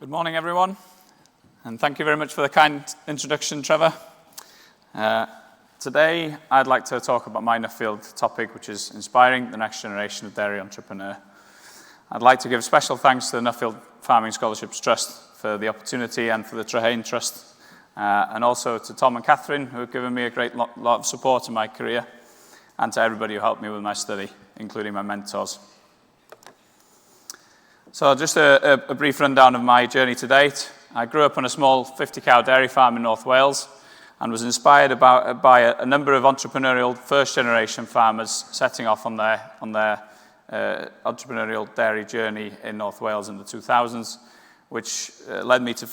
Good morning, everyone, and thank you very much for the kind introduction, Trevor. Today, I'd like to talk about my Nuffield topic, which is inspiring the next generation of dairy entrepreneur. I'd like to give special thanks to the Nuffield Farming Scholarship Trust for the opportunity and for the Trehane Trust, and also to Tom and Catherine, who have given me a great lot of support in my career, and to everybody who helped me with my study, including my mentors. So just a brief rundown of my journey to date. I grew up on a small 50-cow dairy farm in North Wales and was inspired by a number of entrepreneurial first-generation farmers setting off on their entrepreneurial dairy journey in North Wales in the 2000s, which led me to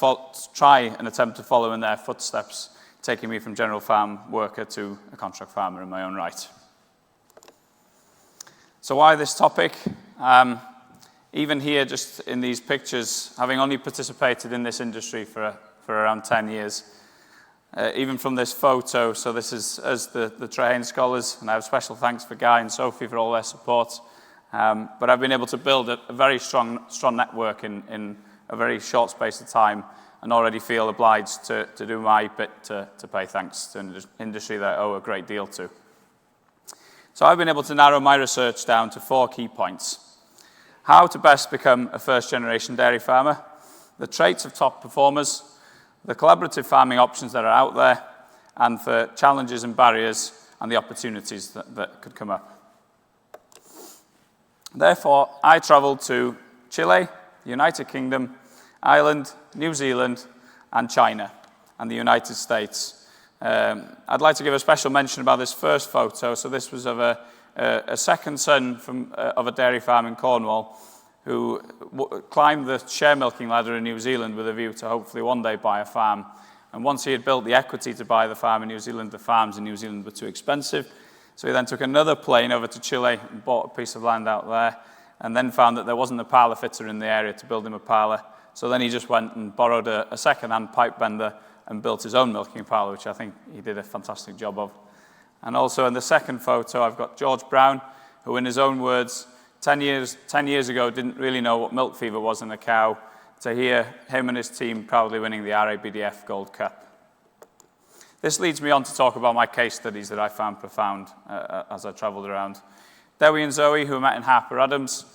try and attempt to follow in their footsteps, taking me from general farm worker to a contract farmer in my own right. So why this topic? Even here, just in these pictures, having only participated in this industry for around 10 years, even from this photo, so this is us, the Trehane Scholars, and I have special thanks for Guy and Sophie for all their support. But I've been able to build a very strong network in a very short space of time, and already feel obliged to do my bit to pay thanks to an industry that I owe a great deal to. So I've been able to narrow my research down to 4 key points. How to best become a first-generation dairy farmer, the traits of top performers, the collaborative farming options that are out there, and the challenges and barriers and the opportunities that could come up. Therefore, I traveled to Chile, the United Kingdom, Ireland, New Zealand, and China, and the United States. I'd like to give a special mention about this first photo. So this was of a second son of a dairy farm in Cornwall who climbed the share milking ladder in New Zealand with a view to hopefully one day buy a farm. And once he had built the equity to buy the farm in New Zealand, the farms in New Zealand were too expensive. So he then took another plane over to Chile and bought a piece of land out there, and then found that there wasn't a parlour fitter in the area to build him a parlour. So then he just went and borrowed a second-hand pipe bender and built his own milking parlour, which I think he did a fantastic job of. And also in the second photo, I've got George Brown, who in his own words, 10 years ago didn't really know what milk fever was in a cow, to hear him and his team proudly winning the RABDF Gold Cup. This leads me on to talk about my case studies that I found profound as I travelled around. Dewi and Zoe, who met in Harper Adams,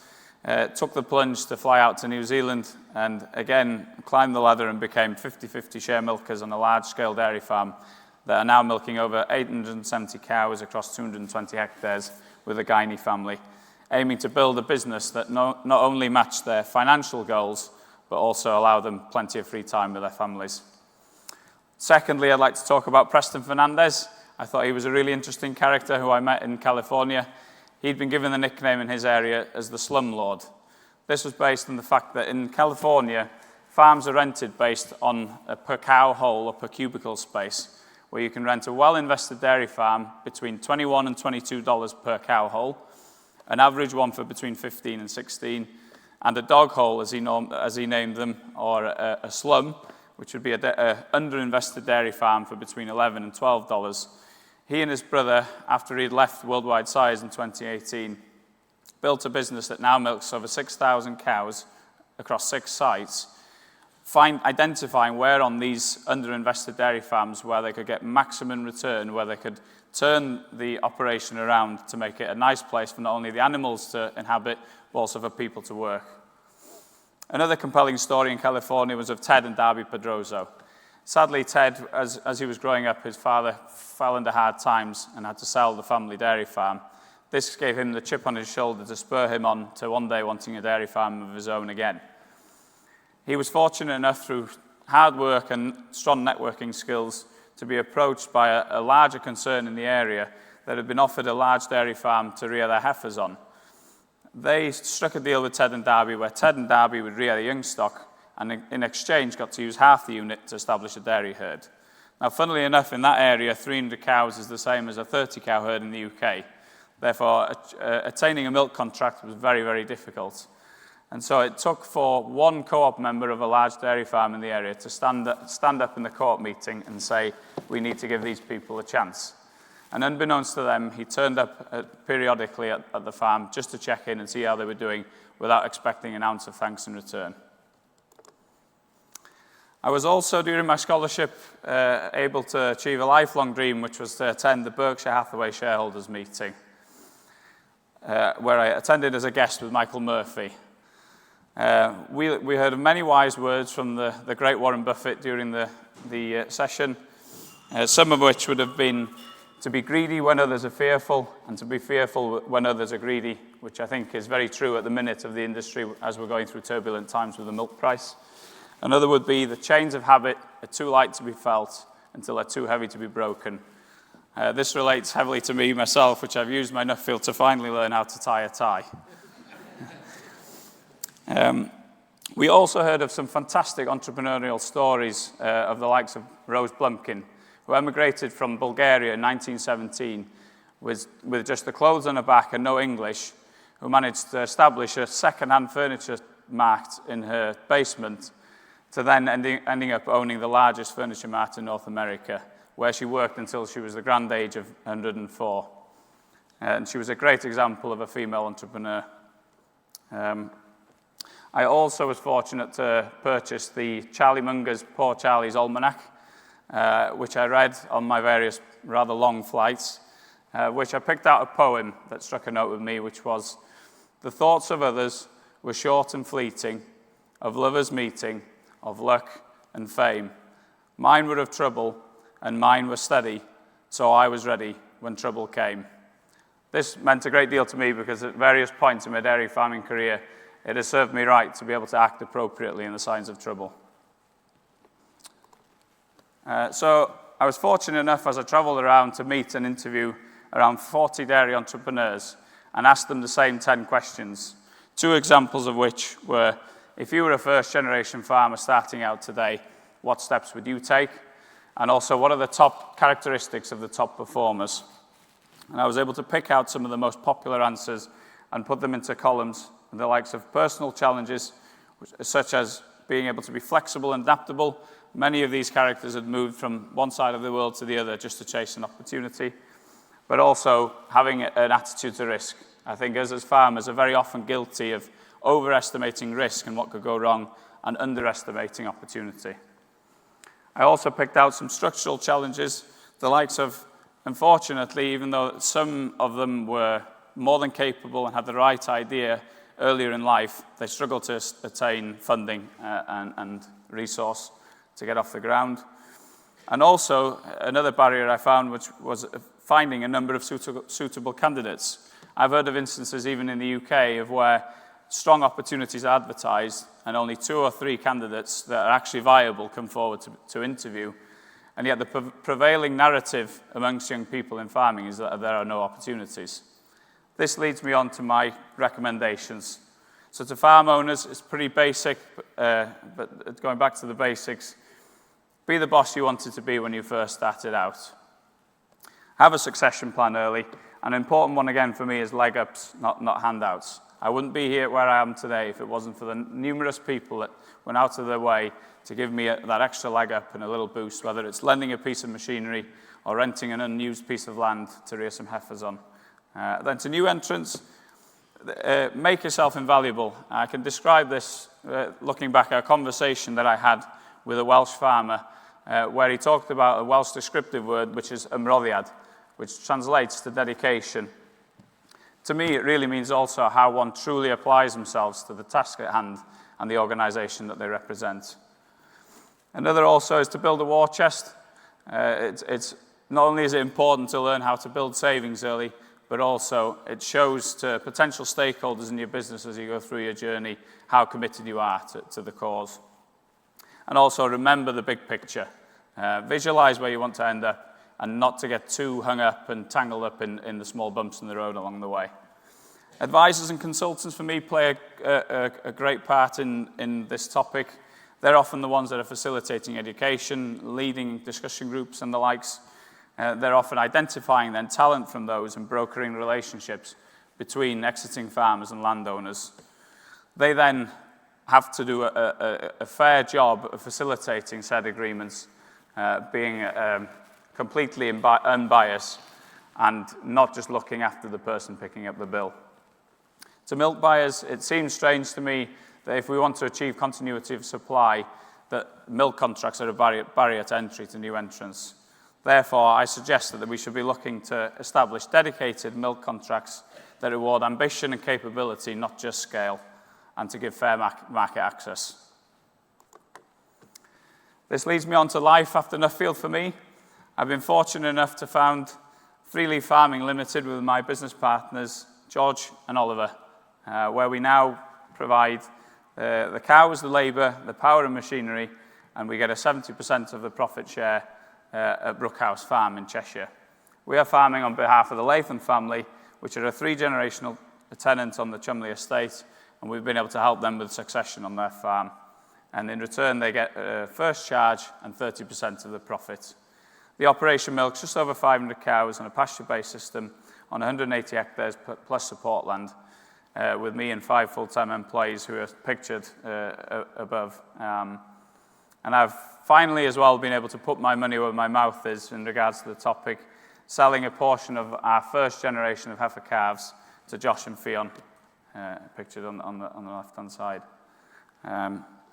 took the plunge to fly out to New Zealand and again climbed the ladder and became 50-50 share milkers on a large-scale dairy farm that are now milking over 870 cows across 220 hectares with a Guiney family, aiming to build a business that not only matched their financial goals, but also allow them plenty of free time with their families. Secondly, I'd like to talk about Preston Fernandez. I thought he was a really interesting character who I met in California. He'd been given the nickname in his area as the Slum Lord. This was based on the fact that in California, farms are rented based on a per cow hole or per cubicle space, where you can rent a well-invested dairy farm between $21 and $22 per cow hole, an average one for between 15 and 16, and a dog hole, as he named them, or a slum, which would be an underinvested dairy farm for between $11 and $12. He and his brother, after he'd left Worldwide Sires in 2018, built a business that now milks over 6,000 cows across 6 sites, identifying where on these underinvested dairy farms where they could get maximum return, where they could turn the operation around to make it a nice place for not only the animals to inhabit, but also for people to work. Another compelling story in California was of Ted and Darby Pedroso. Sadly, Ted, as he was growing up, his father fell into hard times and had to sell the family dairy farm. This gave him the chip on his shoulder to spur him on to one day wanting a dairy farm of his own again. He was fortunate enough through hard work and strong networking skills to be approached by a larger concern in the area that had been offered a large dairy farm to rear their heifers on. They struck a deal with Ted and Darby where Ted and Darby would rear the young stock and in exchange got to use half the unit to establish a dairy herd. Now, funnily enough, in that area, 300 cows is the same as a 30-cow herd in the UK. Therefore, attaining a milk contract was very, very difficult. And so it took for one co-op member of a large dairy farm in the area to stand up in the co-op meeting and say, we need to give these people a chance. And unbeknownst to them, he turned up periodically at the farm just to check in and see how they were doing without expecting an ounce of thanks in return. I was also, during my scholarship, able to achieve a lifelong dream, which was to attend the Berkshire Hathaway shareholders meeting, where I attended as a guest with Michael Murphy. We heard of many wise words from the great Warren Buffett during the session, some of which would have been to be greedy when others are fearful, and to be fearful when others are greedy, which I think is very true at the minute of the industry as we're going through turbulent times with the milk price. Another would be the chains of habit are too light to be felt until they're too heavy to be broken. This relates heavily to me myself, which I've used my Nuffield to finally learn how to tie a tie. We also heard of some fantastic entrepreneurial stories of the likes of Rose Blumkin, who emigrated from Bulgaria in 1917 with just the clothes on her back and no English, who managed to establish a second-hand furniture mart in her basement, to then ending up owning the largest furniture mart in North America, where she worked until she was the grand age of 104. And she was a great example of a female entrepreneur. I also was fortunate to purchase the Charlie Munger's Poor Charlie's Almanac, which I read on my various rather long flights, which I picked out a poem that struck a note with me, which was, "The thoughts of others were short and fleeting, of lovers meeting, of luck and fame. Mine were of trouble, and mine were steady, so I was ready when trouble came." This meant a great deal to me because at various points in my dairy farming career, it has served me right to be able to act appropriately in the signs of trouble. So I was fortunate enough as I traveled around to meet and interview around 40 dairy entrepreneurs and ask them the same 10 questions, 2 examples of which were, if you were a first-generation farmer starting out today, what steps would you take? And also, what are the top characteristics of the top performers? And I was able to pick out some of the most popular answers and put them into columns, the likes of personal challenges, such as being able to be flexible and adaptable. Many of these characters had moved from one side of the world to the other just to chase an opportunity, but also having an attitude to risk. I think us as farmers are very often guilty of overestimating risk and what could go wrong and underestimating opportunity. I also picked out some structural challenges, the likes of, unfortunately, even though some of them were more than capable and had the right idea earlier in life, they struggled to attain funding and resource to get off the ground. And also, another barrier I found, which was finding a number of suitable candidates. I've heard of instances, even in the UK, of where strong opportunities are advertised and only 2 or 3 candidates that are actually viable come forward to interview. And yet the prevailing narrative amongst young people in farming is that there are no opportunities. This leads me on to my recommendations. So to farm owners, it's pretty basic, but going back to the basics, be the boss you wanted to be when you first started out. Have a succession plan early. An important one again for me is leg ups, not handouts. I wouldn't be here where I am today if it wasn't for the numerous people that went out of their way to give me that extra leg up and a little boost, whether it's lending a piece of machinery or renting an unused piece of land to rear some heifers on. Then to new entrants, make yourself invaluable. I can describe this looking back at a conversation that I had with a Welsh farmer where he talked about a Welsh descriptive word, which is ymroddiad, which translates to dedication. To me, it really means also how one truly applies themselves to the task at hand and the organisation that they represent. Another also is to build a war chest. It's not only is it important to learn how to build savings early, but also it shows to potential stakeholders in your business as you go through your journey how committed you are to the cause. And also remember the big picture. Visualize where you want to end up and not to get too hung up and tangled up in the small bumps in the road along the way. Advisors and consultants for me play a great part in this topic. They're often the ones that are facilitating education, leading discussion groups and the likes. They're often identifying then talent from those and brokering relationships between exiting farmers and landowners. They then have to do a fair job of facilitating said agreements, being completely unbiased and not just looking after the person picking up the bill. To milk buyers, it seems strange to me that if we want to achieve continuity of supply, that milk contracts are a barrier to entry to new entrants. Therefore, I suggested that we should be looking to establish dedicated milk contracts that reward ambition and capability, not just scale, and to give fair market access. This leads me on to life after Nuffield for me. I've been fortunate enough to found Freely Farming Limited with my business partners, George and Oliver, where we now provide the cows, the labour, the power and machinery, and we get a 70% of the profit share at Brookhouse Farm in Cheshire. We are farming on behalf of the Latham family, which are a 3-generational tenant on the Chumley estate, and we've been able to help them with succession on their farm. And in return, they get first charge and 30% of the profit. The operation milks just over 500 cows on a pasture-based system on 180 hectares plus support land, with me and 5 full-time employees who are pictured above. And I've finally as well been able to put my money where my mouth is in regards to the topic, selling a portion of our first generation of heifer calves to Josh and Fionn, pictured on the left-hand side.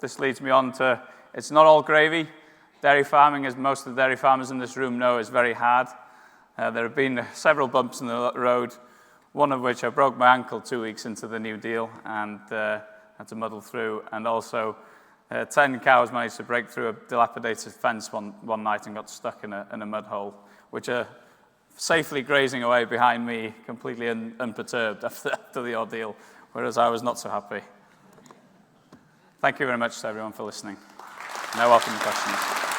This leads me on to, it's not all gravy. Dairy farming, as most of the dairy farmers in this room know, is very hard. There have been several bumps in the road, one of which I broke my ankle 2 weeks into the New Deal and had to muddle through, and also 10 cows managed to break through a dilapidated fence one night and got stuck in a mud hole, which are safely grazing away behind me, completely unperturbed after the ordeal, whereas I was not so happy. Thank you very much to everyone for listening. Now welcome to questions.